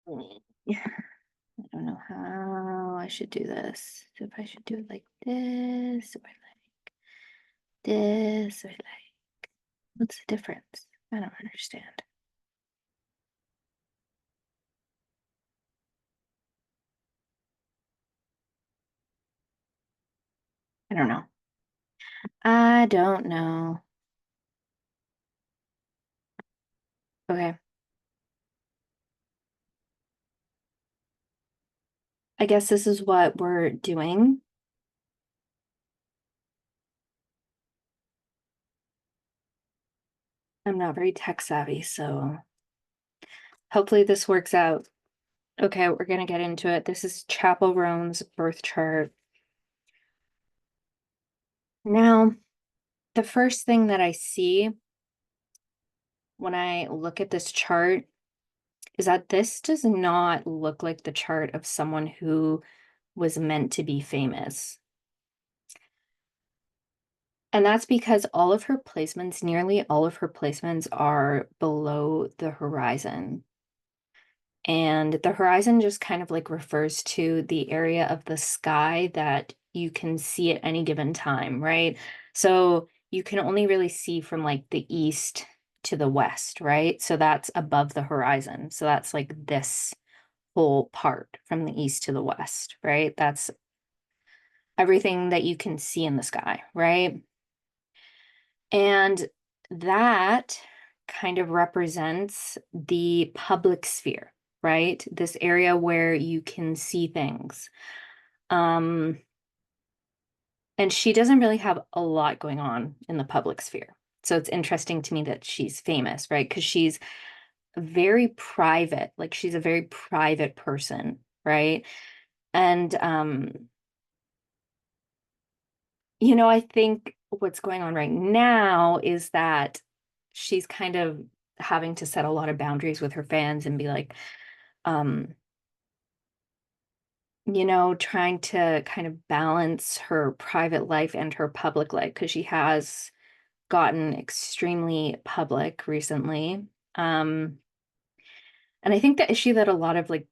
I don't know how I should do this. So if I should do it like this, or like this, or like, what's the difference? I don't understand. I don't know. I don't know. Okay. I guess this is what we're doing. I'm not very tech savvy, so hopefully this works out. Okay, we're gonna get into it. This is Chapel Roan's birth chart. Now, the first thing that I see when I look at this chart is that this does not look like the chart of someone who was meant to be famous. And that's because all of her placements, nearly all of her placements, are below the horizon. And the horizon just kind of like refers to the area of the sky that you can see at any given time, right? So you can only really see from like the east to the west, right? So that's above the horizon. So that's like this whole part from the east to the west, right? That's everything that you can see in the sky, right? And that kind of represents the public sphere, right? This area where you can see things. Um, and she doesn't really have a lot going on in the public sphere. So it's interesting to me that she's famous, right? Because she's very private, like she's a very private person, right? And I think what's going on right now is that she's kind of having to set a lot of boundaries with her fans and be like, um, trying to kind of balance her private life and her public life because she has gotten extremely public recently. Um, and I think the issue that a lot of like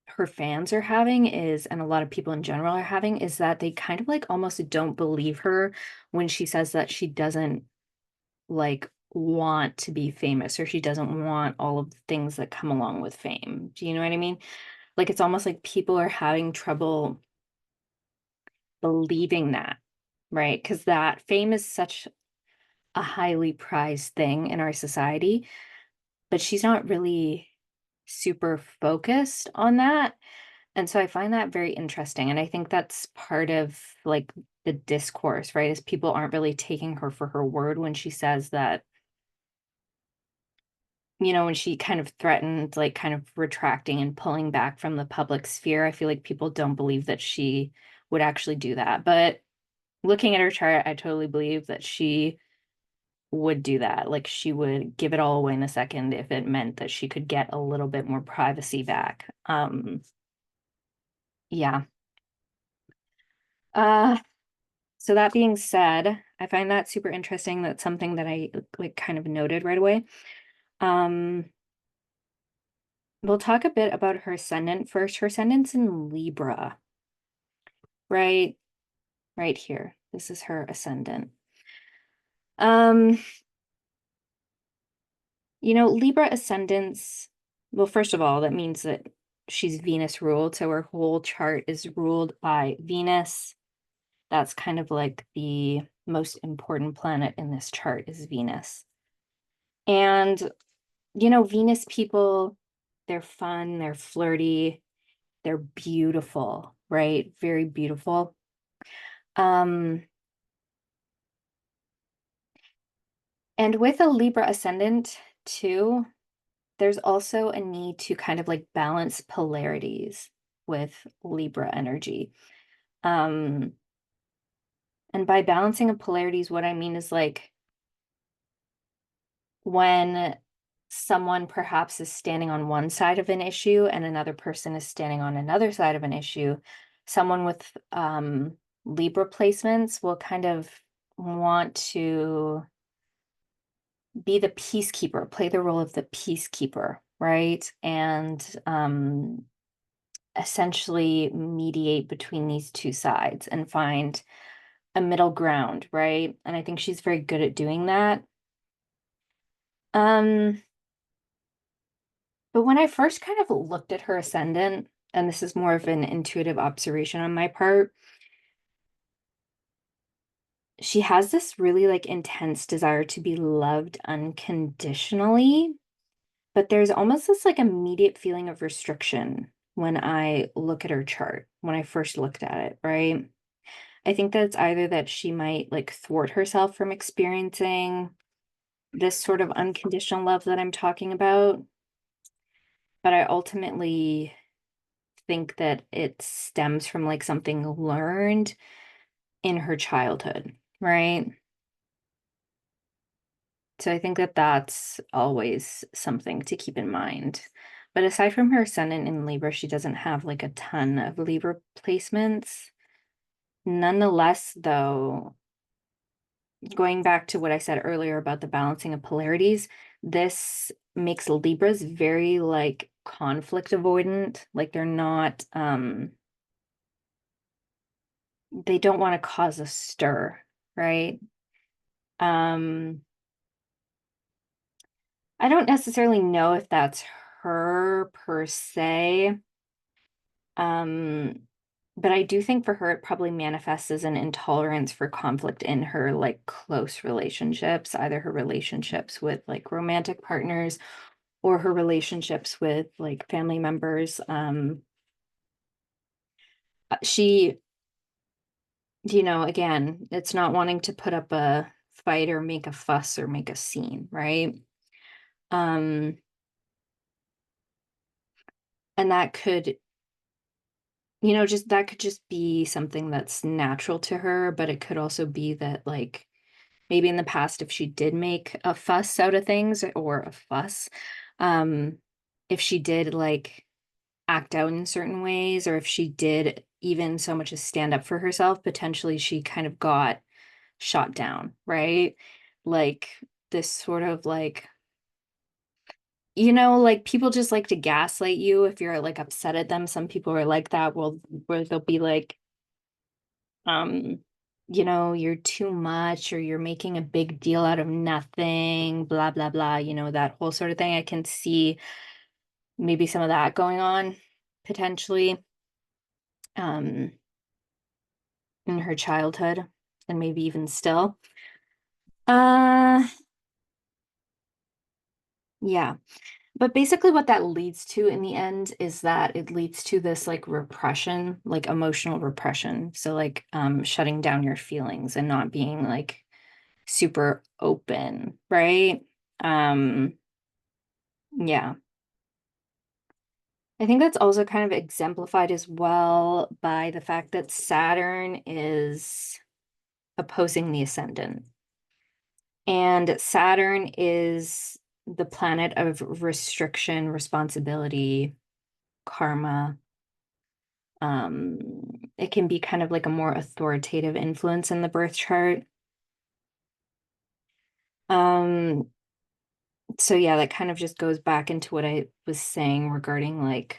her fans are having is, and a lot of people in general are having, is that they kind of like almost don't believe her when she says that she doesn't like want to be famous or she doesn't want all of the things that come along with fame. Do you know what I mean? Like it's almost like people are having trouble believing that, right? Because that fame is such a highly prized thing in our society, but she's not really super focused on that. And so I find that very interesting. And I think that's part of like the discourse, right? Is people aren't really taking her for her word when she says that, when she kind of threatened, like kind of retracting and pulling back from the public sphere. I feel like people don't believe that she would actually do that. But looking at her chart, I totally believe that she would do that. Like she would give it all away in a second if it meant that she could get a little bit more privacy back. Yeah. Uh, so that being said, I find that super interesting. That's something that I like kind of noted right away. Um, we'll talk a bit about her ascendant first. Her ascendant's in Libra, right? Right here. This is her ascendant. Um, Libra ascendants, well, first of all, that means that she's Venus ruled. So her whole chart is ruled by Venus. That's kind of like the most important planet in this chart is Venus. And, Venus people, they're fun, they're flirty, they're beautiful, right? Very beautiful. Um, and with a Libra ascendant too, there's also a need to kind of like balance polarities with Libra energy. Um, and by balancing of polarities, what I mean is like when someone perhaps is standing on one side of an issue and another person is standing on another side of an issue, someone with Libra placements will kind of want to be the peacekeeper, play the role of the peacekeeper, right? And essentially mediate between these two sides and find a middle ground, right? And I think she's very good at doing that. Um, but when I first kind of looked at her ascendant, and this is more of an intuitive observation on my part, she has this really like intense desire to be loved unconditionally, but there's almost this like immediate feeling of restriction when I look at her chart, when I first looked at it, right? I think that it's either that she might like thwart herself from experiencing this sort of unconditional love that I'm talking about, but I ultimately think that it stems from like something learned in her childhood, right? So I think that that's always something to keep in mind. But aside from her ascendant in Libra, she doesn't have like a ton of Libra placements. Nonetheless, though, going back to what I said earlier about the balancing of polarities, this makes Libras very like conflict avoidant. Like they're not, they don't want to cause a stir, right? Um, I don't necessarily know if that's her per se. Um, but I do think for her, it probably manifests as an intolerance for conflict in her like close relationships, either her relationships with like romantic partners or her relationships with like family members. She, again, it's not wanting to put up a fight or make a fuss or make a scene, right? Um, and that could, just that could just be something that's natural to her, but it could also be that like maybe in the past, if she did make a fuss out of things or a fuss, um, if she did like act out in certain ways, or if she did even so much as stand up for herself, potentially she kind of got shot down, right? Like this sort of like, like people just like to gaslight you if you're like upset at them. Some people are like that. Well, where they'll be like, um, you're too much or you're making a big deal out of nothing, blah, blah, blah, that whole sort of thing. I can see maybe some of that going on potentially um in her childhood and maybe even still. Uh yeah. But basically what that leads to in the end is that it leads to this like repression, like emotional repression. So like shutting down your feelings and not being like super open, right? Um, yeah. I think that's also kind of exemplified as well by the fact that Saturn is opposing the ascendant. And Saturn is the planet of restriction, responsibility, karma. It can be kind of like a more authoritative influence in the birth chart. Um, so yeah, that kind of just goes back into what I was saying regarding like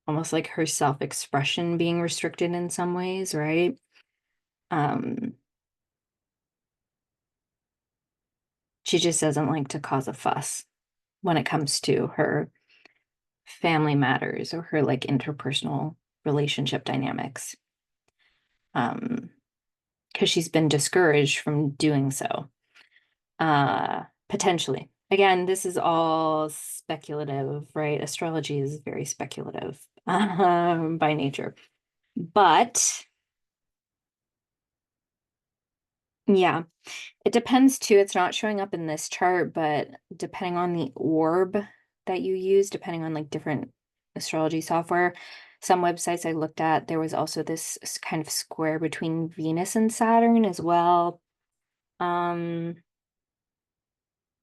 almost like her self-expression being restricted in some ways, right? Um, she just doesn't like to cause a fuss when it comes to her family matters or her like interpersonal relationship dynamics. Um, because she's been discouraged from doing so. Potentially. Again, this is all speculative, right? Astrology is very speculative by nature. But yeah, it depends too. It's not showing up in this chart, but depending on the orb that you use, depending on like different astrology software, some websites I looked at, there was also this kind of square between Venus and Saturn as well. Um,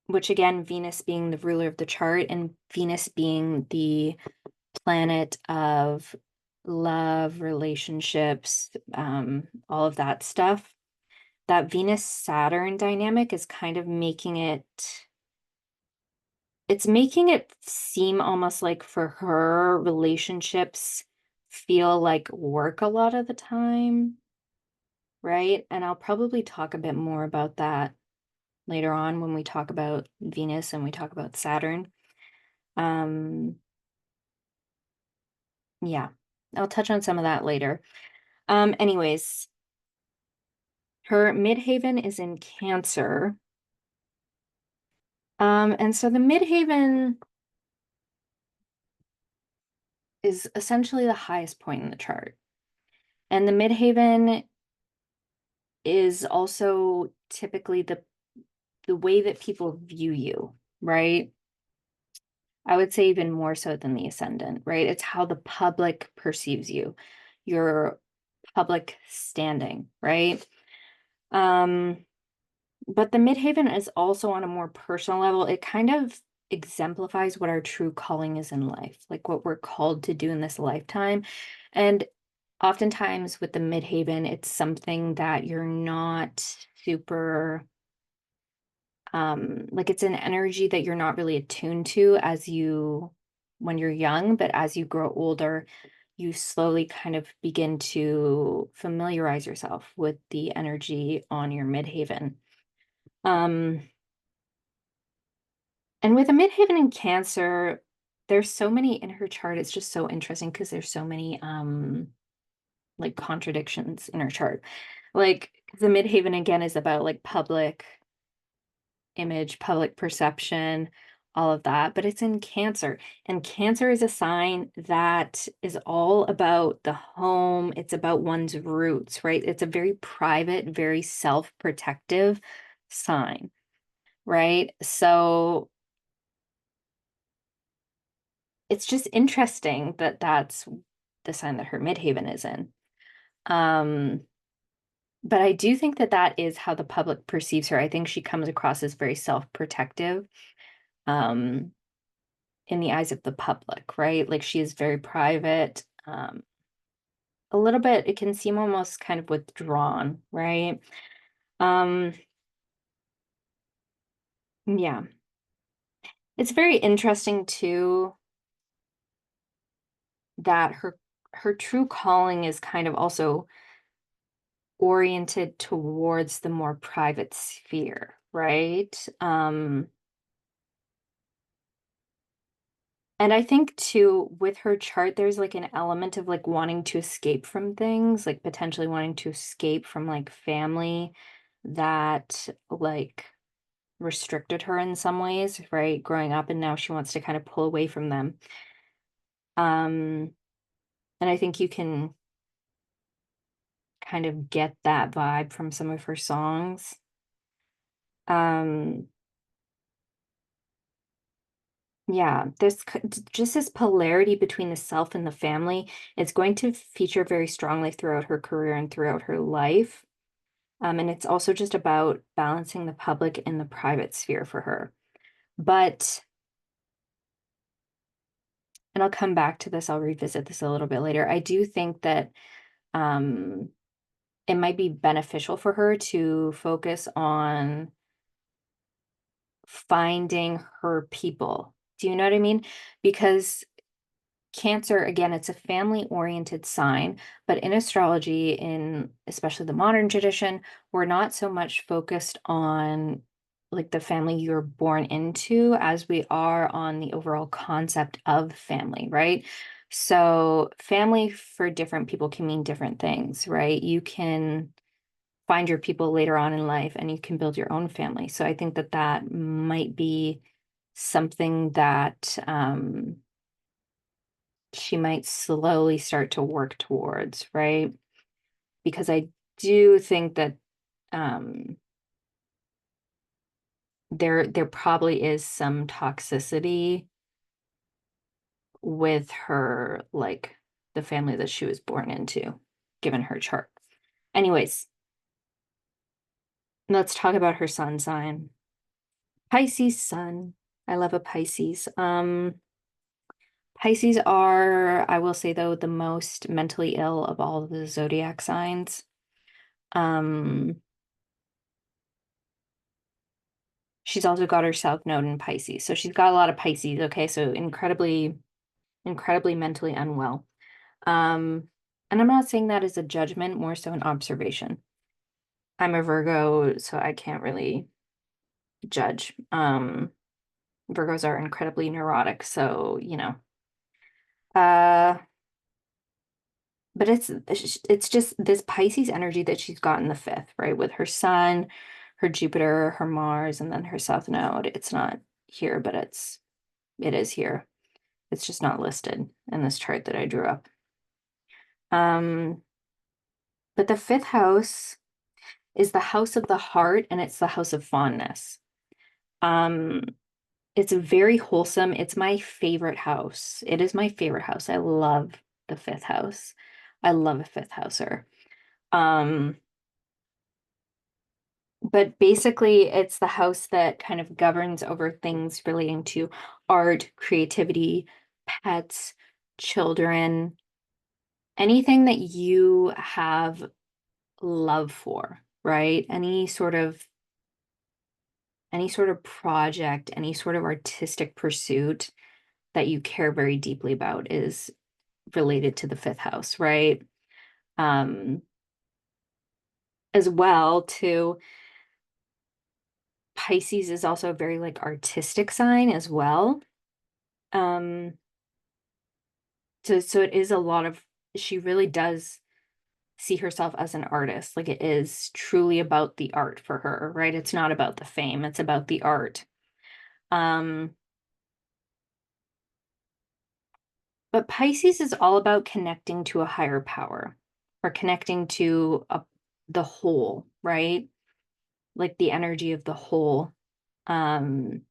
which again, Venus being the ruler of the chart and Venus being the planet of love, relationships, all of that stuff. That Venus Saturn dynamic is kind of making it, it's making it seem almost like for her, relationships feel like work a lot of the time, right? And I'll probably talk a bit more about that later on when we talk about Venus and we talk about Saturn. Um, yeah, I'll touch on some of that later. Anyways, her midhaven is in Cancer. And so the midhaven is essentially the highest point in the chart. And the midhaven is also typically the way that people view you, right? I would say even more so than the ascendant, right? It's how the public perceives you, your public standing, right? Um, but the midhaven is also on a more personal level. It kind of exemplifies what our true calling is in life, like what we're called to do in this lifetime. And oftentimes with the midhaven, it's something that you're not super like it's an energy that you're not really attuned to as you when you're young, but as you grow older, you slowly kind of begin to familiarize yourself with the energy on your midhaven. Um, and with a midhaven in Cancer, there's so many in her chart. It's just so interesting because there's so many like contradictions in her chart. Like the midhaven again is about like public image, public perception, all of that, but it's in Cancer. And Cancer is a sign that is all about the home. It's about one's roots, right? It's a very private, very self-protective sign, right? So it's just interesting that that's the sign that her midhaven is in. Um, but I do think that that is how the public perceives her. I think she comes across as very self-protective. Um, in the eyes of the public, right? Like she is very private. A little bit, it can seem almost kind of withdrawn, right? Um, yeah. It's very interesting too that her true calling is kind of also oriented towards the more private sphere, right? And I think too, with her chart, there's like an element of like wanting to escape from things, like potentially wanting to escape from like family that like restricted her in some ways, right? Growing up, and now she wants to kind of pull away from them. Um, and I think you can kind of get that vibe from some of her songs. Um, Yeah, just this polarity between the self and the family. It's going to feature very strongly throughout her career and throughout her life. And it's also just about balancing the public and the private sphere for her. But, and I'll come back to this, I'll revisit this a little bit later. I do think that um, it might be beneficial for her to focus on finding her people. Do you know what I mean? Because Cancer, again, it's a family-oriented sign, but in astrology, in especially the modern tradition, we're not so much focused on like the family you're born into as we are on the overall concept of family, right? So family for different people can mean different things, right? You can find your people later on in life and you can build your own family. So I think that that might be something that she might slowly start to work towards, right? Because I do think that um there probably is some toxicity with her, like the family that she was born into, given her chart. Anyways, let's talk about her sun sign. Pisces sun. I love a Pisces. Pisces are, I will say though, the most mentally ill of all of the zodiac signs. Um, She's also got her South Node in Pisces. So she's got a lot of Pisces, okay? So incredibly, incredibly mentally unwell. Um, and I'm not saying that as a judgment, more so an observation. I'm a Virgo, so I can't really judge. Virgos are incredibly neurotic, so Uh, but it's just this Pisces energy that she's got in the fifth, right? With her sun, her Jupiter, her Mars, and then her South Node. It's not here, but it is here. It's just not listed in this chart that I drew up. Um, but the fifth house is the house of the heart, and it's the house of fondness. Um, it's very wholesome. It's my favorite house. It is my favorite house. I love the fifth house. I love a fifth houser. Um, but basically it's the house that kind of governs over things relating to art, creativity, pets, children, anything that you have love for, right? Any sort of project, any sort of artistic pursuit that you care very deeply about is related to the fifth house, right? Um, as well, too, Pisces is also a very like artistic sign as well. Um, so it is a lot of, she really does see herself as an artist. Like it is truly about the art for her, right? It's not about the fame, it's about the art. Um, but Pisces is all about connecting to a higher power or connecting to the whole, right? Like the energy of the whole. Um,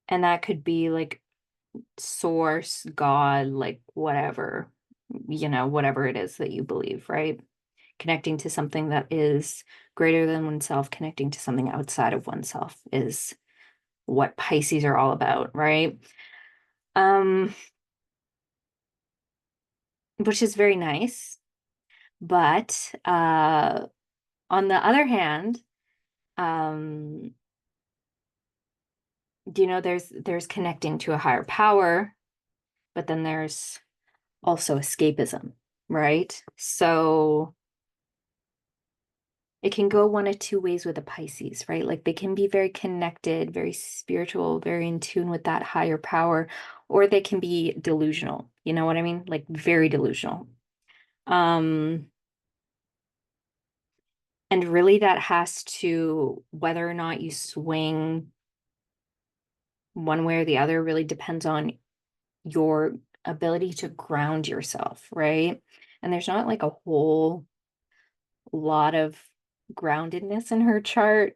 and that could be like source, God, like whatever, whatever it is that you believe, right? Connecting to something that is greater than oneself, connecting to something outside of oneself is what Pisces are all about, right? Um, which is very nice. But on the other hand, um, there's connecting to a higher power, but then there's also escapism, right? So it can go one of two ways with the Pisces, right? Like they can be very connected, very spiritual, very in tune with that higher power, or they can be delusional. You know what I mean? Like very delusional. Um, and really that has to, whether or not you swing one way or the other really depends on your ability to ground yourself, right? And there's not like a whole lot of groundedness in her chart.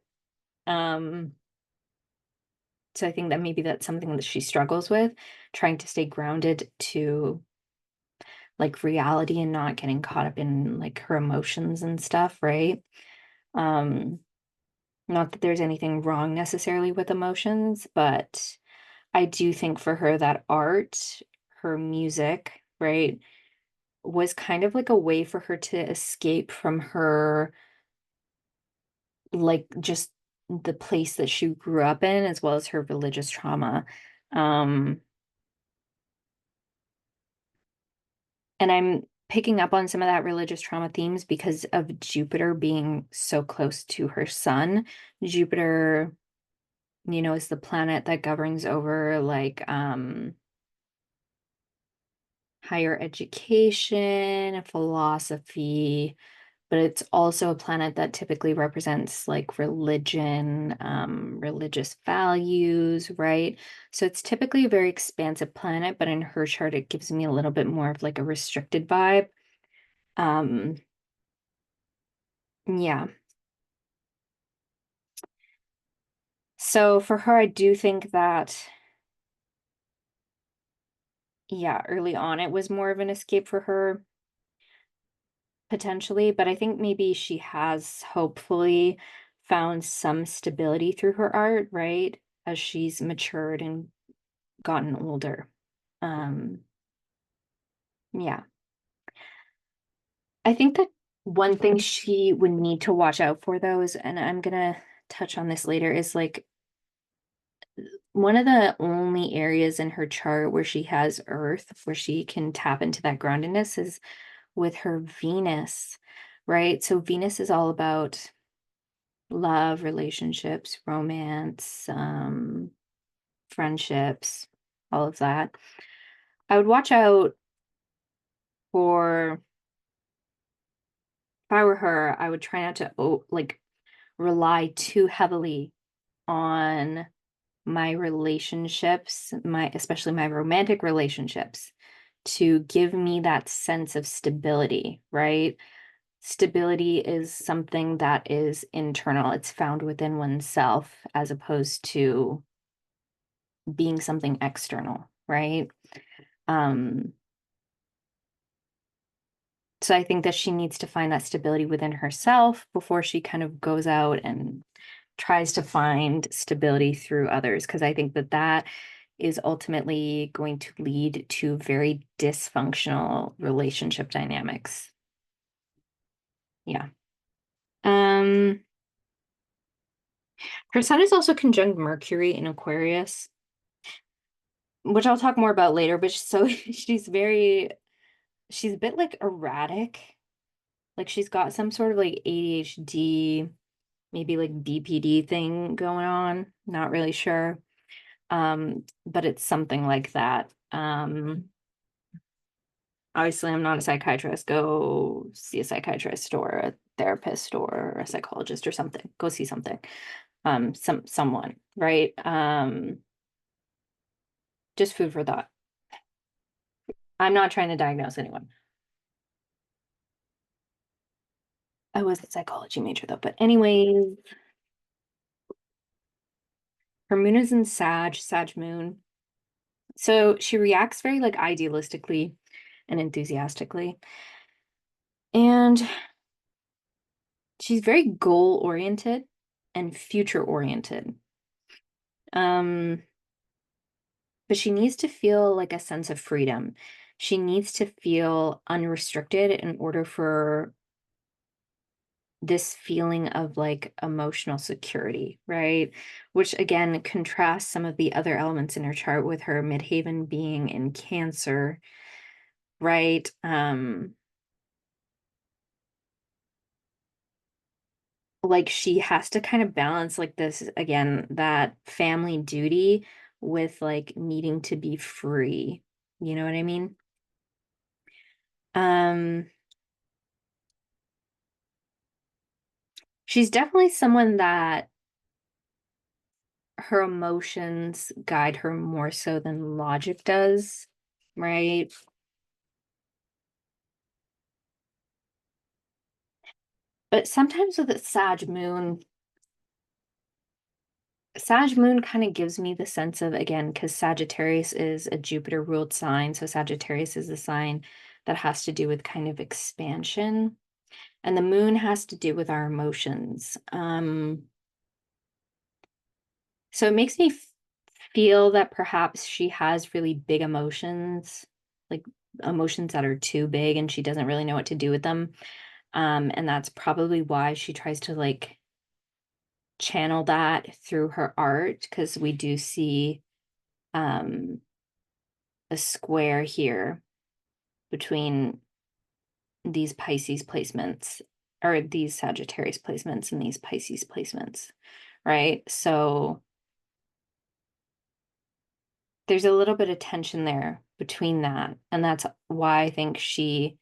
Um, So I think that maybe that's something that she struggles with, trying to stay grounded to like reality and not getting caught up in like her emotions and stuff, right? Um, not that there's anything wrong necessarily with emotions, but I do think for her that art, her music, right, was kind of like a way for her to escape from her like just the place that she grew up in as well as her religious trauma. Um, And I'm picking up on some of that religious trauma themes because of Jupiter being so close to her sun. Jupiter, is the planet that governs over like higher education, philosophy, but it's also a planet that typically represents like religion, religious values, right? So it's typically a very expansive planet, but in her chart, it gives me a little bit more of like a restricted vibe. Um, yeah. So for her, I do think that, yeah, early on it was more of an escape for her, potentially, but I think maybe she has hopefully found some stability through her art, right? As she's matured and gotten older. Um, yeah. I think that one thing she would need to watch out for though is, and I'm gonna touch on this later, is like one of the only areas in her chart where she has Earth, where she can tap into that groundedness is with her Venus, right? So Venus is all about love, relationships, romance, friendships, all of that. I would watch out for, if I were her, I would try not to like rely too heavily on my relationships, my especially my romantic relationships, to give me that sense of stability, right? Stability is something that is internal. It's found within oneself as opposed to being something external, right? Um, so I think that she needs to find that stability within herself before she kind of goes out and tries to find stability through others, because I think that that is ultimately going to lead to very dysfunctional relationship dynamics. Yeah. Um, her sun is also conjunct Mercury in Aquarius, which I'll talk more about later, but so she's a bit like erratic. Like she's got some sort of like ADHD, maybe like BPD thing going on. Not really sure. But it's something like that. Obviously I'm not a psychiatrist. Go see a psychiatrist or a therapist or a psychologist or something. Go see something. Someone, right? Just food for thought. I'm not trying to diagnose anyone. I was a psychology major though, but anyways, her moon is in Sag moon. So she reacts very like idealistically and enthusiastically. And she's very goal oriented and future oriented. Um, but she needs to feel like a sense of freedom. She needs to feel unrestricted in order for this feeling of like emotional security, right? Which again contrasts some of the other elements in her chart with her midheaven being in Cancer, right? Like she has to kind of balance like this again, that family duty with like needing to be free. You know what I mean? Um, she's definitely someone that her emotions guide her more so than logic does, right? But sometimes with a Sag moon kind of gives me the sense of, again, because Sagittarius is a Jupiter ruled sign. So Sagittarius is a sign that has to do with kind of expansion. And the moon has to do with our emotions. So it makes me feel that perhaps she has really big emotions, like emotions that are too big and she doesn't really know what to do with them. And that's probably why she tries to like channel that through her art, because we do see um a square here between these Pisces placements or these Sagittarius placements and these Pisces placements, right? So there's a little bit of tension there between that. And that's why I think she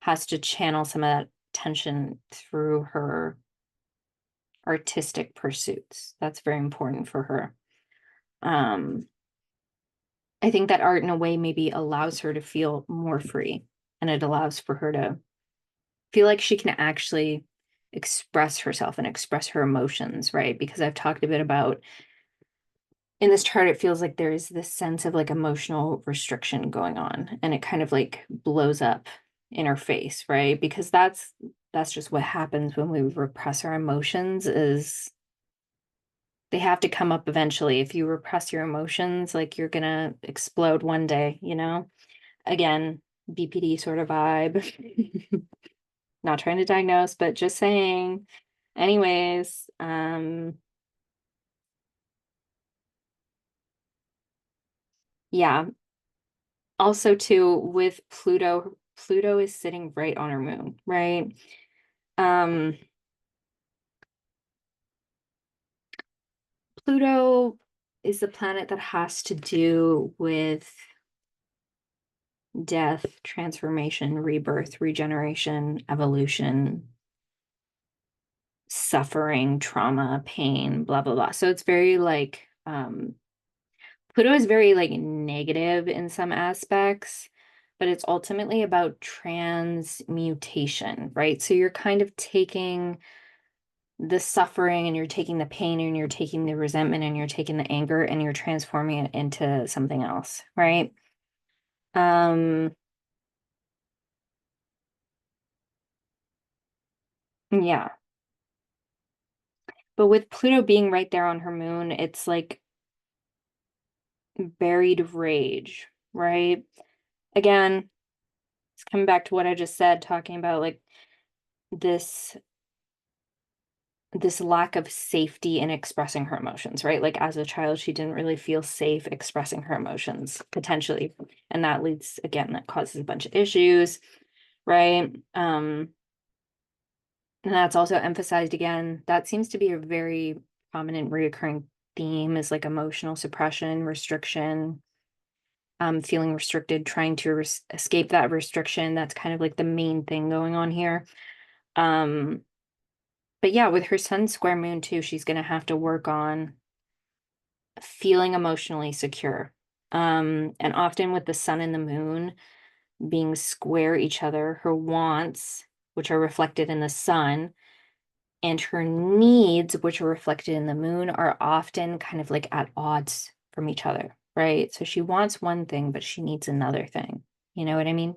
has to channel some of that tension through her artistic pursuits. That's very important for her. Um, I think that art in a way maybe allows her to feel more free, and it allows for her to feel like she can actually express herself and express her emotions, right? Because I've talked a bit about in this chart, it feels like there is this sense of like emotional restriction going on, and it kind of like blows up in her face, right? Because that's just what happens when we repress our emotions, is they have to come up eventually. If you repress your emotions, like you're gonna explode one day, you know? Again, BPD sort of vibe. Not trying to diagnose, but just saying. Anyways, yeah. Also too, with Pluto, Pluto is sitting right on her moon, right? Um, Pluto is the planet that has to do with death, transformation, rebirth, regeneration, evolution, suffering, trauma, pain, blah, blah, blah. So it's very like, Pluto is very like negative in some aspects, but it's ultimately about transmutation, right? So you're kind of taking the suffering and you're taking the pain and you're taking the resentment and you're taking the anger and you're transforming it into something else, right? Um, yeah. But with Pluto being right there on her moon, it's like buried rage, right? Again, it's coming back to what I just said, talking about like this this lack of safety in expressing her emotions, right? Like as a child, she didn't really feel safe expressing her emotions potentially. And that leads again, that causes a bunch of issues, right? And that's also emphasized again. That seems to be a very prominent reoccurring theme is like emotional suppression, restriction, feeling restricted, trying to escape that restriction. That's kind of like the main thing going on here. Um, but yeah, with her sun square moon too, she's going to have to work on feeling emotionally secure. And often with the sun and the moon being square each other, her wants, which are reflected in the sun, and her needs, which are reflected in the moon, are often kind of like at odds from each other, right? So she wants one thing, but she needs another thing. You know what I mean?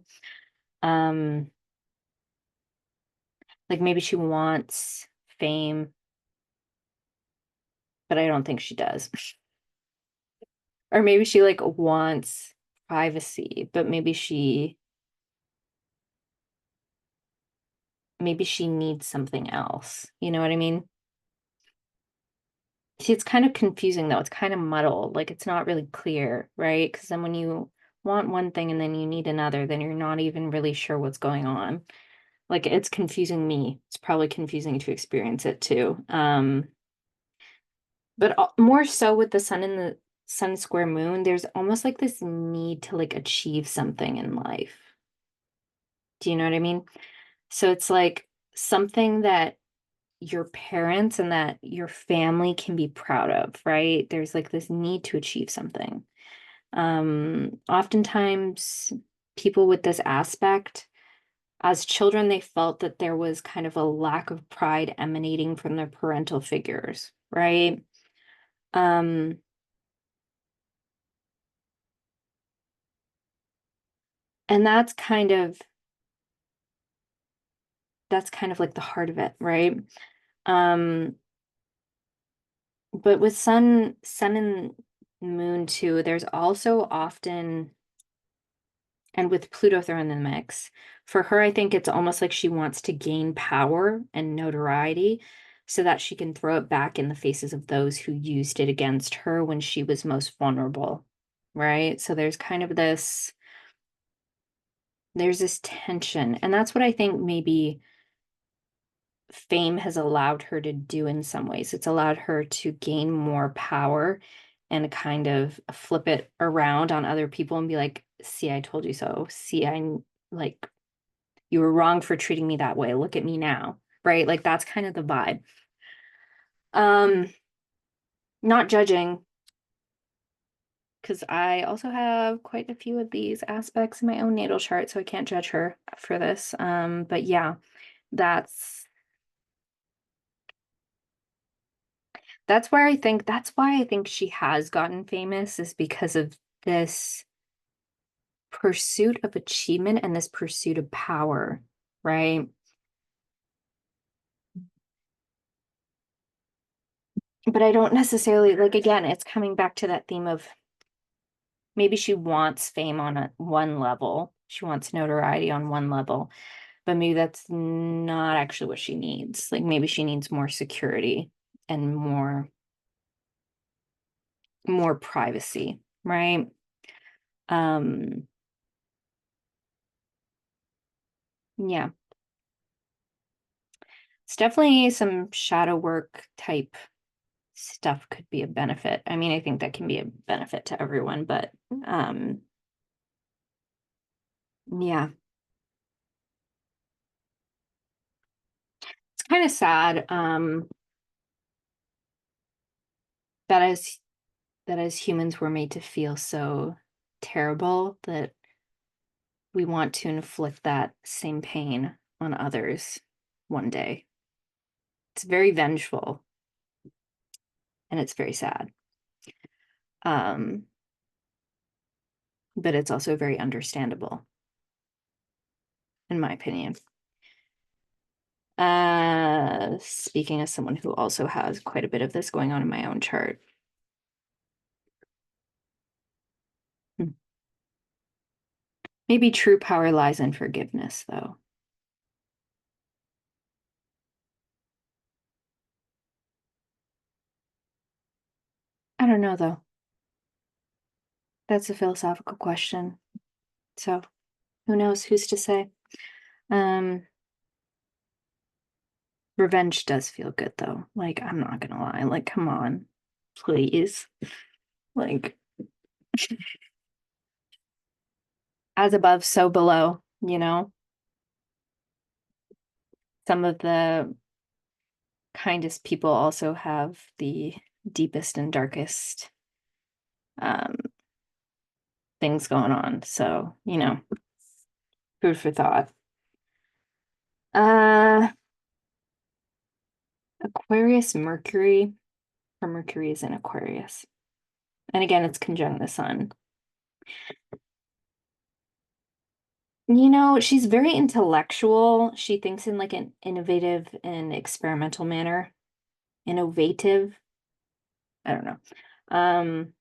Um, like maybe she wants fame, but I don't think she does. Or maybe she like wants privacy, but maybe she needs something else. You know what I mean? See, it's kind of confusing though. It's kind of muddled. Like it's not really clear, right? Because then when you want one thing and then you need another, then you're not even really sure what's going on. Like it's confusing me. It's probably confusing to experience it too. But more so with the sun and the sun square moon, there's almost like this need to like achieve something in life. Do you know what I mean? So it's like something that your parents and that your family can be proud of, right? There's like this need to achieve something. Oftentimes people with this aspect, as children, they felt that there was kind of a lack of pride emanating from their parental figures, right? Um, and that's kind of like the heart of it, right? Um, but with sun and moon too, there's also often, and with Pluto thrown in the mix, for her, I think it's almost like she wants to gain power and notoriety so that she can throw it back in the faces of those who used it against her when she was most vulnerable, right? So there's this tension, and that's what I think maybe fame has allowed her to do in some ways. It's allowed her to gain more power and kind of flip it around on other people and be like, see, I told you so. See, like, you were wrong for treating me that way. Look at me now. Right? Like that's kind of the vibe. Um, not judging, because I also have quite a few of these aspects in my own natal chart, so I can't judge her for this. But yeah, that's that's why I think she has gotten famous is because of this pursuit of achievement and this pursuit of power, right? But I don't necessarily like again, it's coming back to that theme of maybe she wants fame on one level. She wants notoriety on one level, but maybe that's not actually what she needs. Like maybe she needs more security and more privacy, right? Um, yeah. It's definitely some shadow work type stuff could be a benefit. I mean, I think that can be a benefit to everyone, but yeah, it's kind of sad that as humans we're made to feel so terrible that we want to inflict that same pain on others one day. It's very vengeful and it's very sad. Um, but it's also very understandable, in my opinion. Speaking as someone who also has quite a bit of this going on in my own chart. Hmm. Maybe true power lies in forgiveness, though. I don't know, though. That's a philosophical question. So who knows? Who's to say? Um, Revenge does feel good, though. Like, I'm not gonna lie. Like, come on, please. Like, as above, so below, you know? Some of the kindest people also have the deepest and darkest um things going on. So, food for thought. Uh, Aquarius Mercury, or Mercury is in Aquarius. And again, it's conjunct the sun. She's very intellectual. She thinks in like an innovative and experimental manner. Innovative. I don't know. Um,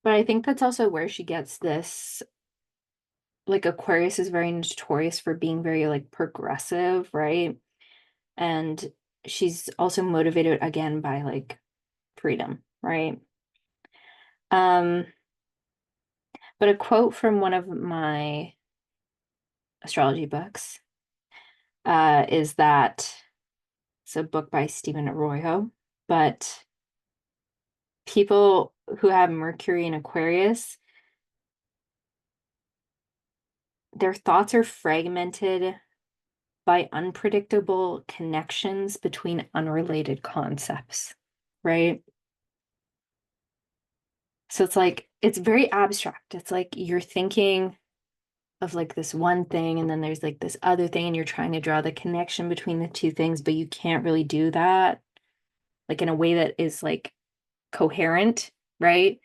but I think that's also where she gets this, like Aquarius is very notorious for being very like progressive, right? And she's also motivated again by like freedom, right? Um, but a quote from one of my astrology books is that it's a book by Stephen Arroyo, but people who have Mercury in Aquarius, their thoughts are fragmented by unpredictable connections between unrelated concepts, right? So it's like, it's very abstract. It's like you're thinking of like this one thing, and then there's like this other thing, and you're trying to draw the connection between the two things, but you can't really do that like in a way that is like coherent, right?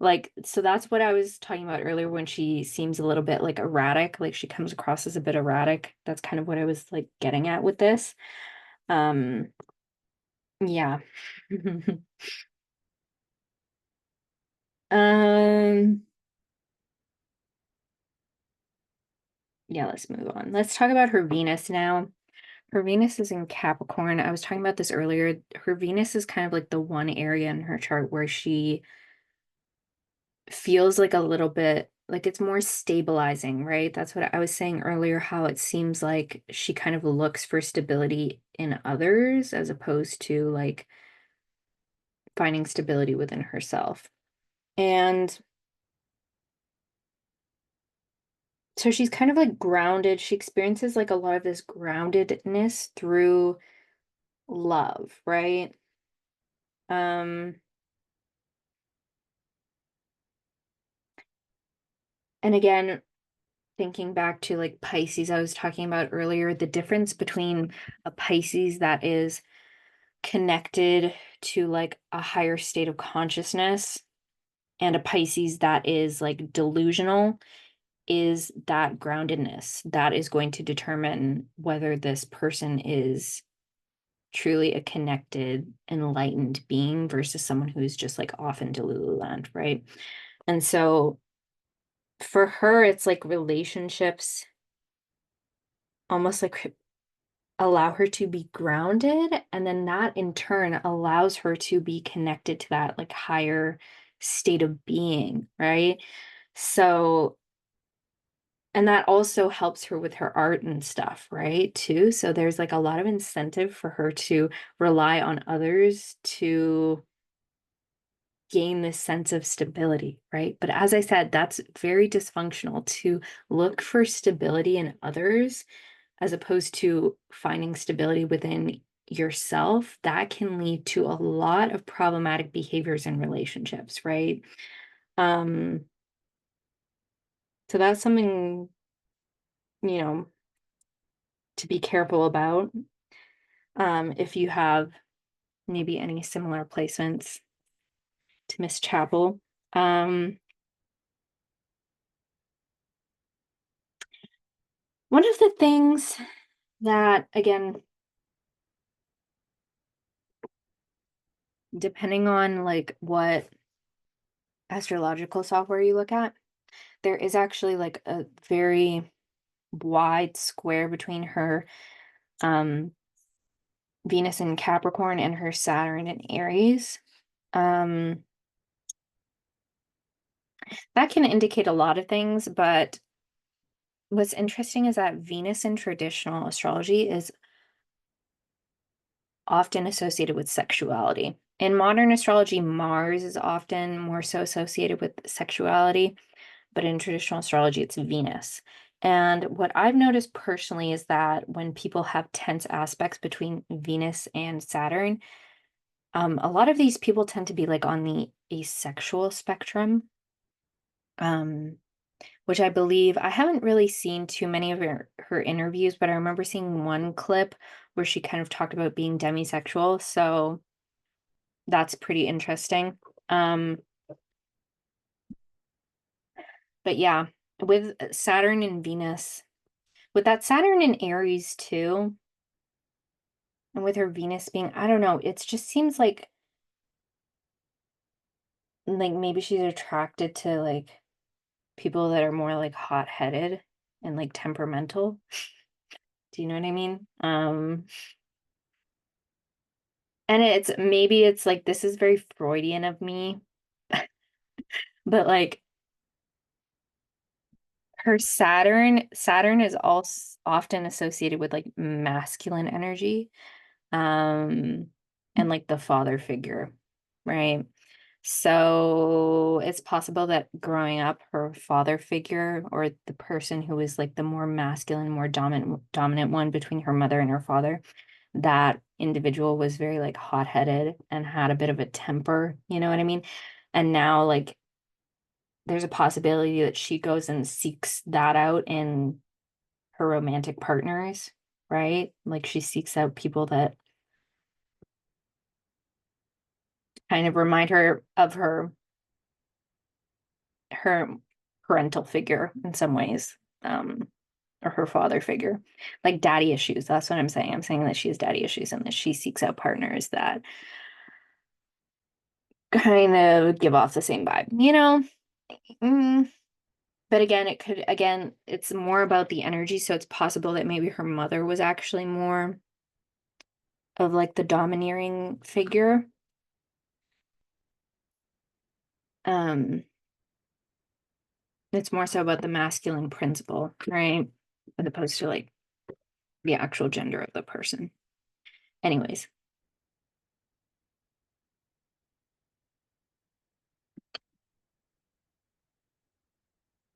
Like, so that's what I was talking about earlier when she seems a little bit like erratic, like she comes across as a bit erratic. That's kind of what I was like getting at with this. Um, yeah. Um, yeah, let's move on. Let's talk about her Venus now. Her Venus is in Capricorn. I was talking about this earlier. Her Venus is kind of like the one area in her chart where she feels like a little bit like it's more stabilizing, right? That's what I was saying earlier, how it seems like she kind of looks for stability in others as opposed to like finding stability within herself. And so she's kind of like grounded. She experiences like a lot of this groundedness through love, right? Um, and again, thinking back to like Pisces, I was talking about earlier, the difference between a Pisces that is connected to like a higher state of consciousness and a Pisces that is like delusional is that groundedness that is going to determine whether this person is truly a connected, enlightened being versus someone who's just like off in Delulu land, right? And so for her, it's like relationships almost like allow her to be grounded, and then that in turn allows her to be connected to that like higher state of being, right? So, and that also helps her with her art and stuff, right? Too. So there's like a lot of incentive for her to rely on others to gain this sense of stability, right? But as I said, that's very dysfunctional to look for stability in others as opposed to finding stability within yourself. That can lead to a lot of problematic behaviors in relationships, right? Um, so that's something, you know, to be careful about. If you have maybe any similar placements to Miss Chapel. Um, one of the things that, again, depending on like what astrological software you look at, there is actually like a very wide square between her um Venus in Capricorn and her Saturn in Aries. Um that can indicate a lot of things, but what's interesting is that Venus in traditional astrology is often associated with sexuality. In modern astrology, Mars is often more so associated with sexuality, but in traditional astrology, it's Venus. And what I've noticed personally is that when people have tense aspects between Venus and Saturn, a lot of these people tend to be like on the asexual spectrum, um, which I believe I haven't really seen too many of her interviews, but I remember seeing one clip where she kind of talked about being demisexual. So that's pretty interesting. Um, but yeah, with Saturn and Venus, with that Saturn in Aries too, and with her Venus being, I don't know, it just seems like maybe she's attracted to like people that are more like hot-headed and like temperamental. Do you know what I mean? And it's maybe it's like this is very Freudian of me, but like her Saturn is also often associated with like masculine energy, um, and like the father figure, right? So it's possible that growing up, her father figure or the person who was like the more masculine, more dominant one between her mother and her father, that individual was very like hot-headed and had a bit of a temper, you know what I mean? And now like there's a possibility that she goes and seeks that out in her romantic partners, right? Like she seeks out people that kind of remind her of her parental figure in some ways, or her father figure, like daddy issues. That's what I'm saying. I'm saying that she has daddy issues and that she seeks out partners that kind of give off the same vibe, you know? Mm, but again, it's more about the energy. So it's possible that maybe her mother was actually more of like the domineering figure. Um, it's more so about the masculine principle, right? As opposed to like the actual gender of the person. Anyways.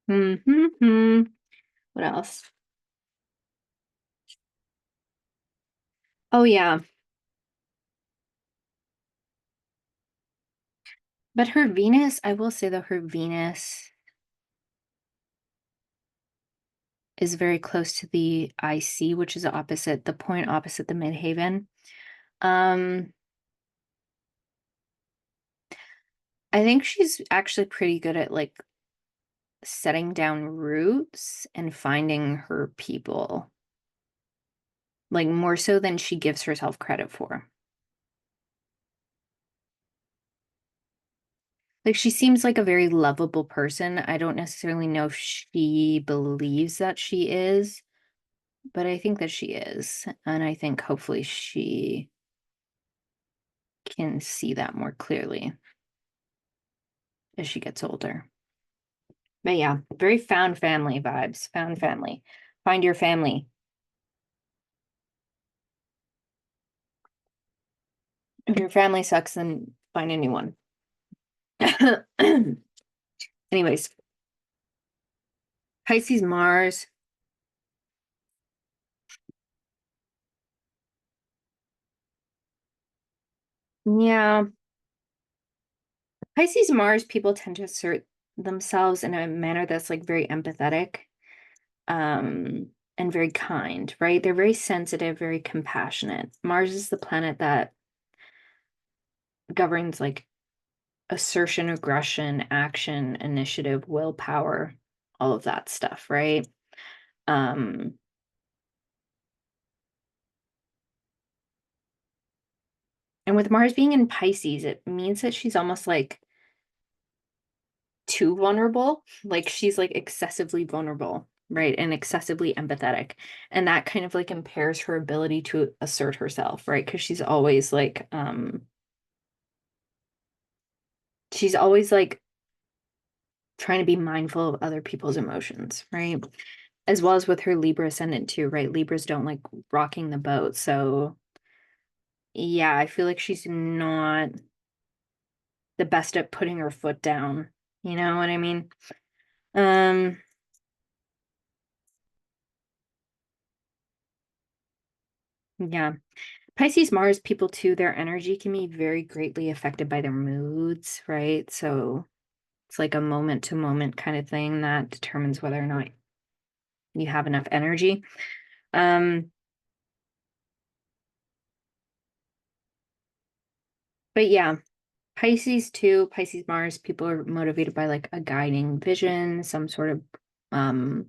Hmm. What else? Oh yeah. But her Venus, I will say though, her Venus is very close to the IC, which is opposite the point opposite the midhaven. Um, I think she's actually pretty good at like setting down roots and finding her people, like more so than she gives herself credit for. Like she seems like a very lovable person. I don't necessarily know if she believes that she is, but I think that she is. And I think hopefully she can see that more clearly as she gets older. But yeah, very found family vibes. Found family. Find your family. If your family sucks, then find a new one. Anyways, Pisces Mars. Yeah, Pisces Mars people tend to assert themselves in a manner that's like very empathetic, and very kind, right? They're very sensitive, very compassionate. Mars is the planet that governs like assertion, aggression, action, initiative, willpower, all of that stuff, right? Um, and with Mars being in Pisces, it means that she's almost like too vulnerable. Like she's like excessively vulnerable, right? And excessively empathetic. And that kind of like impairs her ability to assert herself, right? Because she's always like trying to be mindful of other people's emotions, right? As well as with her Libra ascendant too, right? Libras don't like rocking the boat. So yeah, I feel like she's not the best at putting her foot down. You know what I mean? Um, yeah. Pisces Mars people too, their energy can be very greatly affected by their moods, right? So it's like a moment to moment kind of thing that determines whether or not you have enough energy. Um, but yeah, Pisces too, Pisces Mars people are motivated by like a guiding vision, um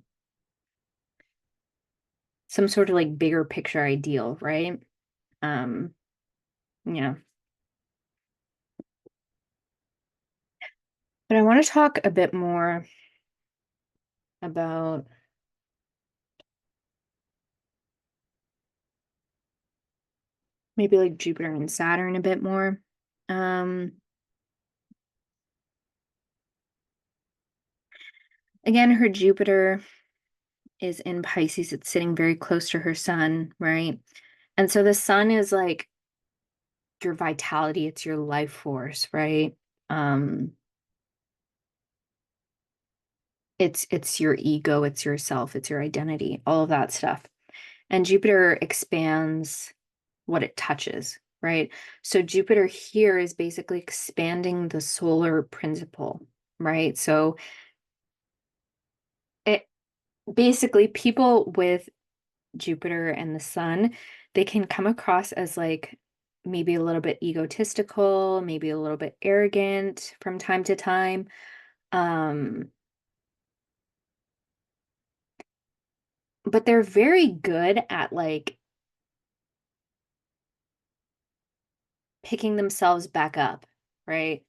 some sort of like bigger picture ideal, right? Um, yeah. But I want to talk a bit more about maybe like Jupiter and Saturn a bit more. Um, Again, her Jupiter is in Pisces. It's sitting very close to her sun, right? And so the sun is like your vitality, it's your life force, right? Um, it's your ego, it's yourself, it's your identity, all of that stuff. And Jupiter expands what it touches, right? So Jupiter here is basically expanding the solar principle, right? So it basically people with Jupiter and the sun, they can come across as like maybe a little bit egotistical, maybe a little bit arrogant from time to time. Um, but they're very good at like picking themselves back up, right?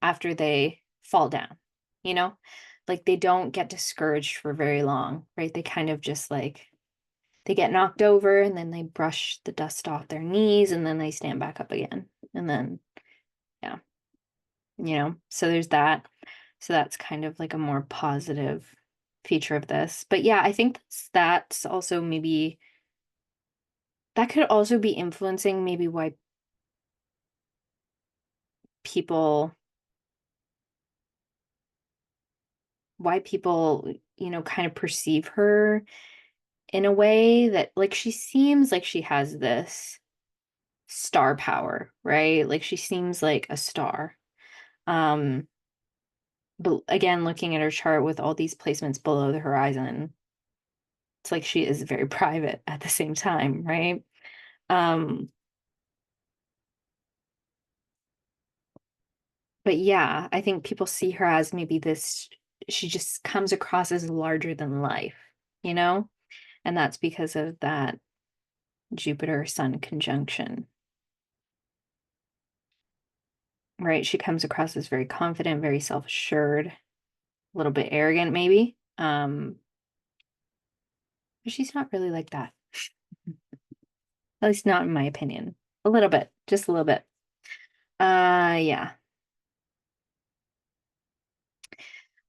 After they fall down, you know? Like they don't get discouraged for very long, right? They kind of just like they get knocked over and then they brush the dust off their knees and then they stand back up again. And then, yeah, so there's that. So that's kind of like a more positive feature of this. But yeah, I think that's also maybe that could also be influencing maybe people why people, kind of perceive her in a way that like she seems like she has this star power, right? Like she seems like a star. Um, but again, looking at her chart with all these placements below the horizon, it's like she is very private at the same time, right? Um, but yeah, I think people see her as maybe this, she just comes across as larger than life, you know? And that's because of that Jupiter Sun conjunction, right? She comes across as very confident, very self-assured, a little bit arrogant, maybe. But she's not really like that. At least not in my opinion. A little bit, just a little bit. Yeah.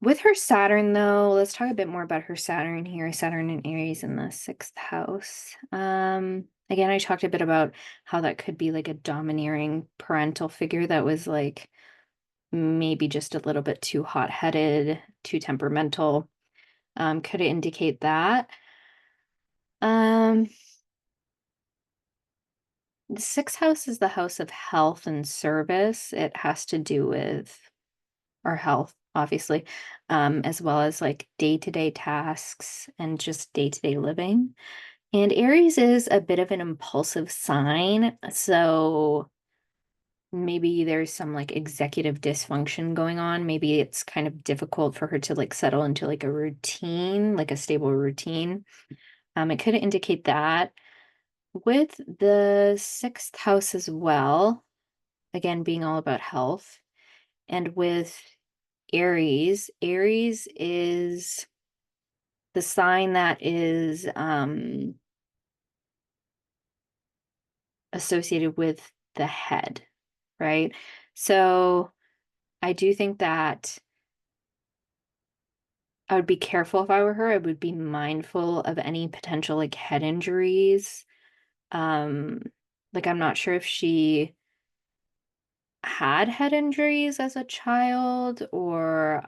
With her Saturn, though, let's talk a bit more about her Saturn here. Saturn and Aries in the sixth house. Again, I talked a bit about how that could be like a domineering parental figure that was like maybe just a little bit too hot-headed, too temperamental. Could it indicate that? Um, the sixth house is the house of health and service. It has to do with our health, obviously, as well as like day-to-day tasks and just day-to-day living. And Aries is a bit of an impulsive sign, so maybe there's some like executive dysfunction going on. Maybe it's kind of difficult for her to like settle into like a routine, like a stable routine. It could indicate that. With the sixth house as well, again, being all about health, and with Aries, Aries is the sign that is associated with the head, right? So I do think that I would be careful if I were her. I would be mindful of any potential like head injuries. Um, like I'm not sure if she had head injuries as a child or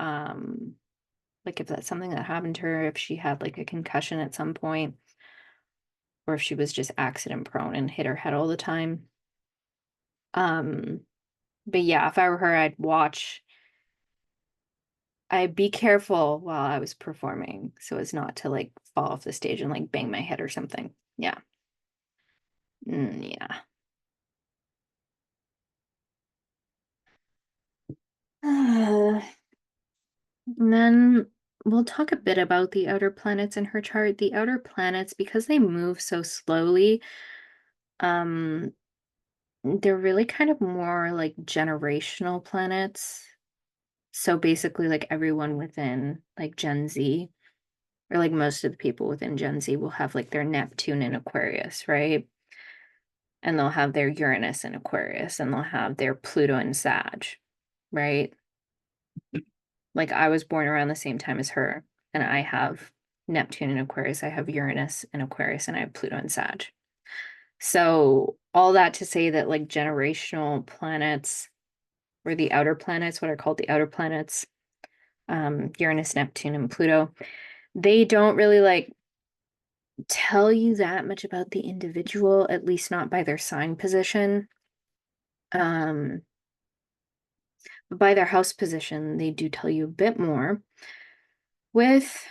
like if that's something that happened to her, if she had like a concussion at some point, or if she was just accident prone and hit her head all the time. Um, but yeah, if I were her, I'd be careful while I was performing so as not to like fall off the stage and like bang my head or something. Yeah. Yeah. And then we'll talk a bit about the outer planets in her chart. The outer planets, because they move so slowly, um, they're really kind of more like generational planets. So basically, like everyone within like Gen Z, or like most of the people within Gen Z will have like their Neptune in Aquarius, right? And they'll have their Uranus in Aquarius, and they'll have their Pluto in Sag, right? Like I was born around the same time as her, and I have Neptune in Aquarius, I have Uranus in Aquarius, and I have Pluto in Sag. So all that to say that like generational planets or the outer planets, what are called the outer planets, Uranus, Neptune, and Pluto, they don't really like tell you that much about the individual, at least not by their sign position. Um, but by their house position, they do tell you a bit more. With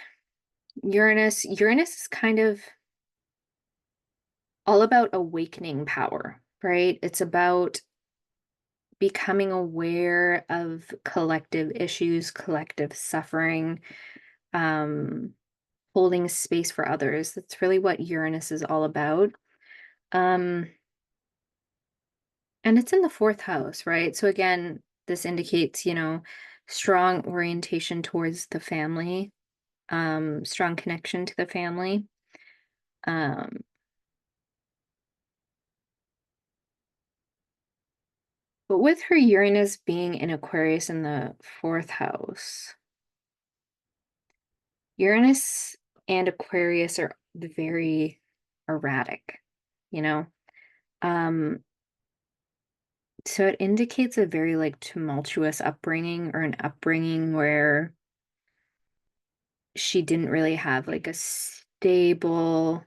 Uranus, Uranus is kind of all about awakening power, right? It's about becoming aware of collective issues, collective suffering, um, holding space for others. That's really what Uranus is all about. Um, and it's in the fourth house, right? So again, this indicates, strong orientation towards the family, strong connection to the family. Um, but with her Uranus being in Aquarius in the fourth house, Uranus and Aquarius are very erratic, you know? Um, so it indicates a very like tumultuous upbringing or an upbringing where she didn't really have like a stable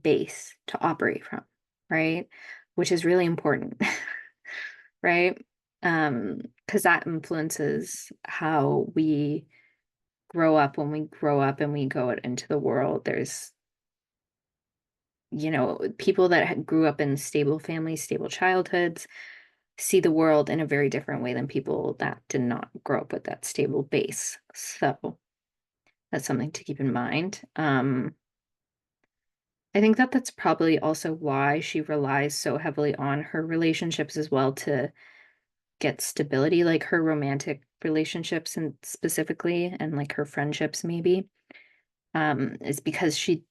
base to operate from, right? Which is really important, right? Because that influences how we grow up. When we grow up and we go out into the world, there's people that grew up in stable families, stable childhoods, see the world in a very different way than people that did not grow up with that stable base. So that's something to keep in mind. I think that that's probably also why she relies so heavily on her relationships as well to get stability, like her romantic relationships and specifically, and like her friendships maybe, is because she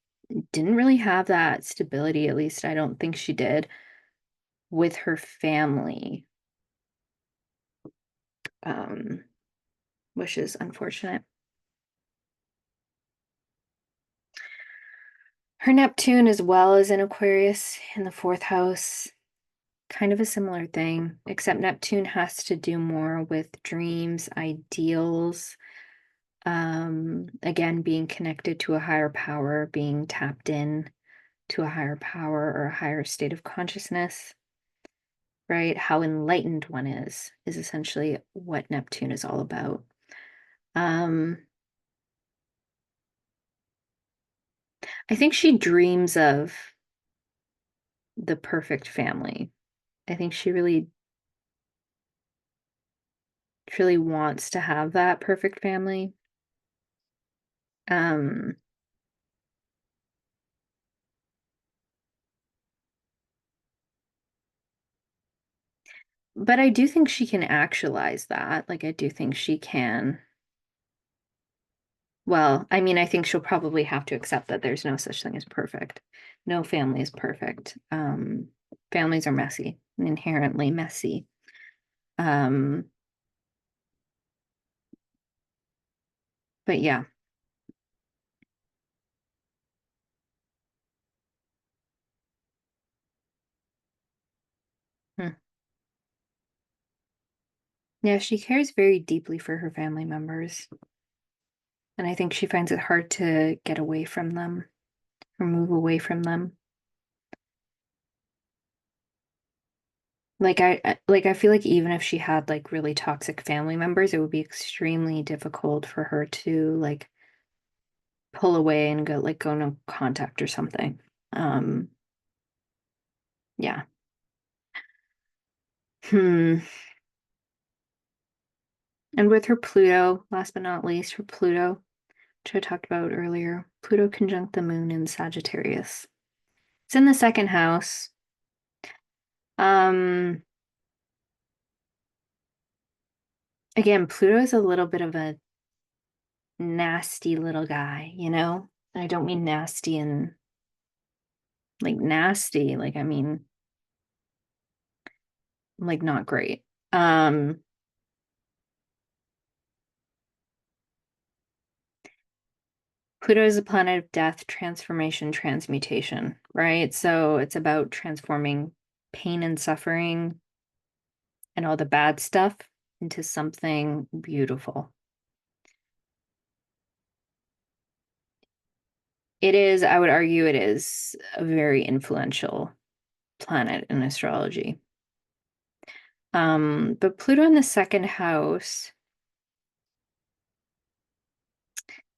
didn't really have that stability, at least I don't think she did, with her family, um, which is unfortunate. Her Neptune, as well as in Aquarius in the fourth house, kind of a similar thing, except Neptune has to do more with dreams, ideals, again, being connected to a higher power, being tapped in to a higher power or a higher state of consciousness, right? How enlightened one is essentially what Neptune is all about. Um, I think she dreams of the perfect family. I think she really wants to have that perfect family. Um, but I do think she can actualize that. Like, I do think she can. Well, I mean, I think she'll probably have to accept that there's no such thing as perfect. No family is perfect. Families are messy, inherently messy. Um, but yeah. Hmm. Yeah, she cares very deeply for her family members. And I think she finds it hard to get away from them or move away from them. Like I feel like even if she had like really toxic family members, it would be extremely difficult for her to like pull away and go no contact or something. Um, yeah. Hmm. And with her Pluto, last but not least, her Pluto, which I talked about earlier, Pluto conjunct the moon in Sagittarius. It's in the second house. Um, again, Pluto is a little bit of a nasty little guy, you know? I don't mean nasty and like nasty, like I mean like not great. Um, Pluto is a planet of death, transformation, transmutation, right? So it's about transforming pain and suffering and all the bad stuff into something beautiful. It is, I would argue, it is a very influential planet in astrology. But Pluto in the second house,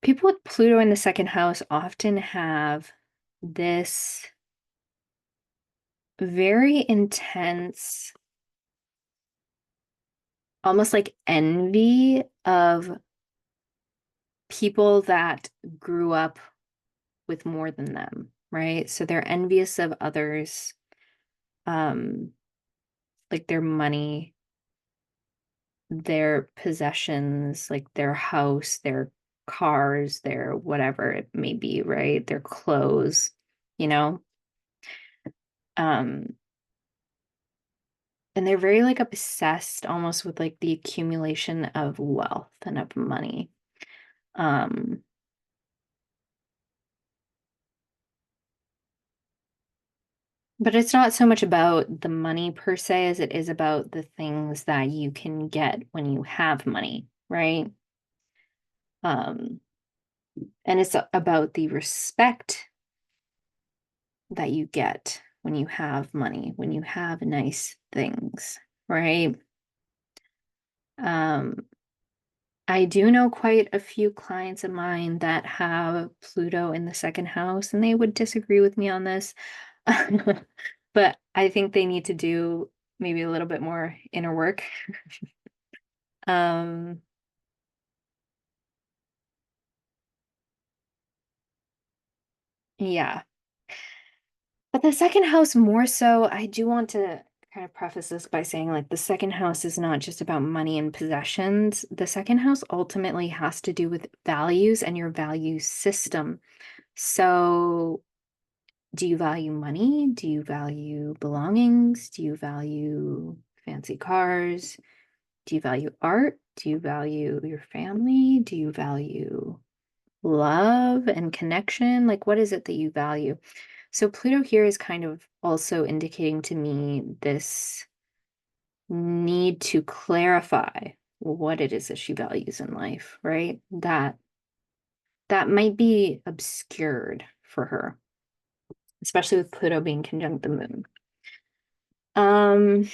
people with Pluto in the second house often have this very intense, almost like envy of people that grew up with more than them, right? So they're envious of others, um, like their money, their possessions, like their house, their cars, their whatever it may be, right? Their clothes, you know? Um, and they're very like obsessed almost with like the accumulation of wealth and of money. Um, but it's not so much about the money per se as it is about the things that you can get when you have money, right? Um, and it's about the respect that you get when you have money, when you have nice things, right? Um, I do know quite a few clients of mine that have Pluto in the second house, and they would disagree with me on this. But I think they need to do maybe a little bit more inner work. Um, yeah. But the second house more so, I do want to kind of preface this by saying like the second house is not just about money and possessions. The second house ultimately has to do with values and your value system. So, do you value money? Do you value belongings? Do you value fancy cars? Do you value art? Do you value your family? Do you value love and connection? Like, what is it that you value? So, Pluto here is kind of also indicating to me this need to clarify what it is that she values in life, right? That might be obscured for her, especially with Pluto being conjunct the moon. Um,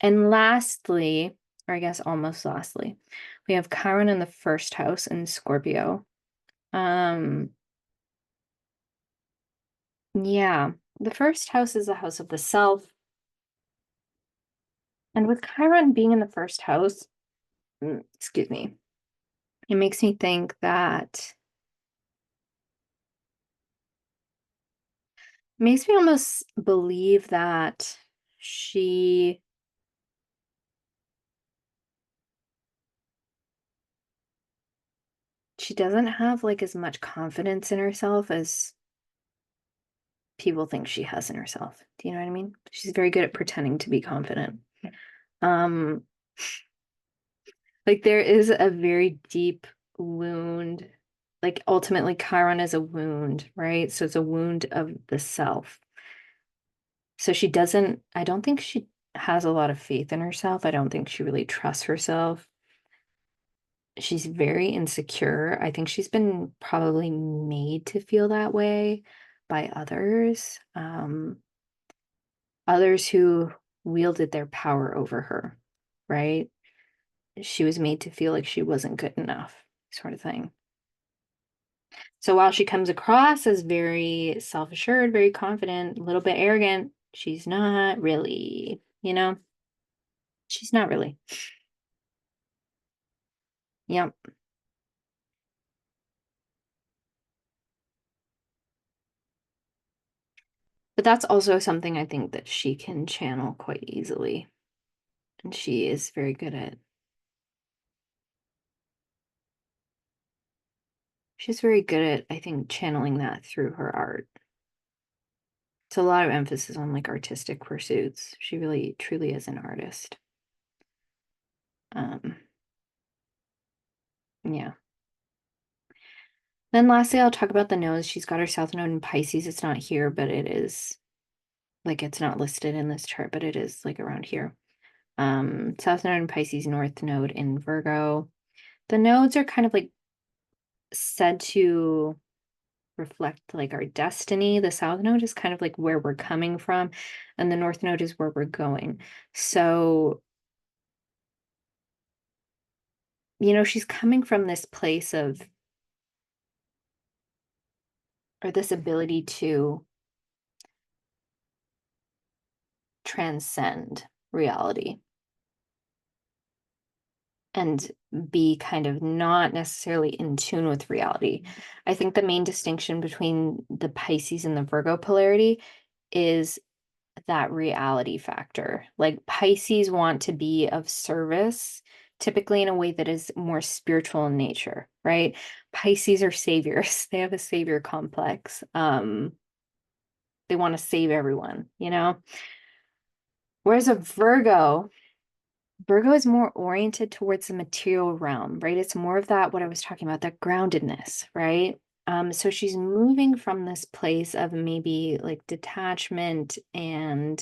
and lastly, or I guess almost lastly, we have Chiron in the first house in Scorpio. Um, yeah, the first house is the house of the self. And with Chiron being in the first house, excuse me, it makes me think that makes me almost believe that she she doesn't have like as much confidence in herself as people think she has in herself. Do you know what I mean? She's very good at pretending to be confident. Um, like there is a very deep wound. Like ultimately, Chiron is a wound, right? So it's a wound of the self. So she doesn't, I don't think she has a lot of faith in herself. I don't think she really trusts herself. She's very insecure. I think she's been probably made to feel that way by others. Others who wielded their power over her, right? She was made to feel like she wasn't good enough, sort of thing. So while she comes across as very self-assured, very confident, a little bit arrogant, she's not really, she's not really. Yep. But that's also something I think that she can channel quite easily. And she is very good at, she's very good at, I think, channeling that through her art. It's a lot of emphasis on like artistic pursuits. She really truly is an artist. Um, yeah. Then lastly, I'll talk about the nose. She's got her south node in Pisces. It's not here, but it is like it's not listed in this chart, but it is like around here. South node in Pisces, north node in Virgo. The nodes are kind of like said to reflect like our destiny. The south node is kind of like where we're coming from, and the north node is where we're going. So, she's coming from this place of, or this ability to transcend reality and be kind of not necessarily in tune with reality. I think the main distinction between the Pisces and the Virgo polarity is that reality factor. Like Pisces want to be of service, typically in a way that is more spiritual in nature, right? Pisces are saviors. They have a savior complex. They want to save everyone. Whereas a Virgo is more oriented towards the material realm, right? It's more of that, what I was talking about, that groundedness, right? So she's moving from this place of maybe like detachment and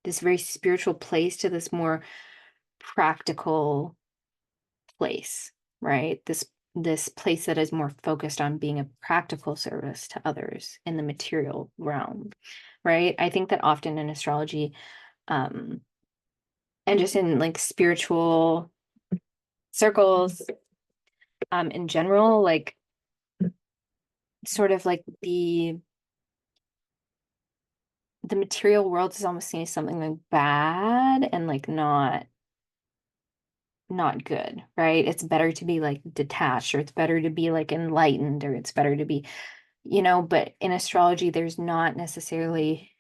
this very spiritual place to this more practical place, right? This place that is more focused on being a practical service to others in the material realm, right? I think that often in astrology, um, and just in like spiritual circles, in general, like sort of like the material world is almost seen as something like bad and like not good, right? It's better to be like detached, or it's better to be like enlightened, or it's better to be, but in astrology, there's not necessarily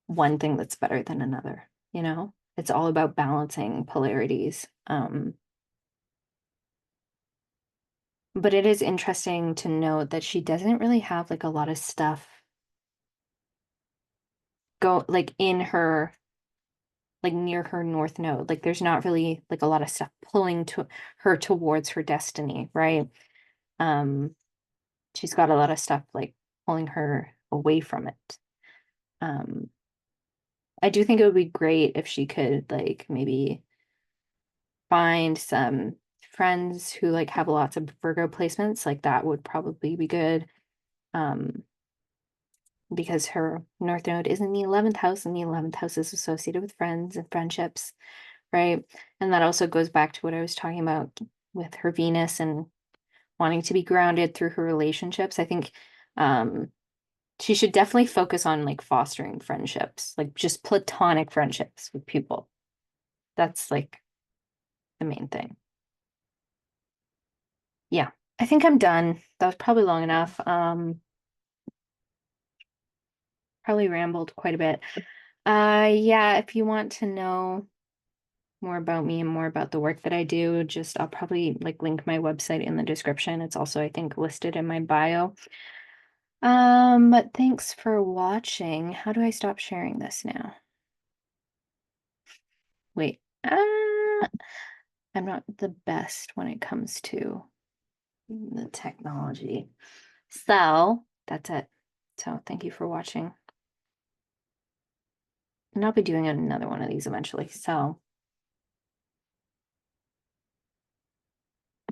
one thing that's better than another. It's all about balancing polarities. But it is interesting to note that she doesn't really have like a lot of stuff go like in her like near her north node. Like there's not really like a lot of stuff pulling to her towards her destiny, right? Um, she's got a lot of stuff like pulling her away from it. Um, I do think it would be great if she could like maybe find some friends who like have lots of Virgo placements. Like that would probably be good. Um, because her North Node is in the 11th house, and the 11th house is associated with friends and friendships, right? And that also goes back to what I was talking about with her Venus and wanting to be grounded through her relationships. I think um she should definitely focus on like fostering friendships, like just platonic friendships with people. That's like the main thing. Yeah, I think I'm done. That was probably long enough. Probably rambled quite a bit. Yeah, if you want to know more about me and more about the work that I do, just I'll probably like link my website in the description. It's also, I think, listed in my bio. But thanks for watching. How do I stop sharing this now? Wait. I'm not the best when it comes to the technology. So that's it. So thank you for watching. And I'll be doing another one of these eventually. So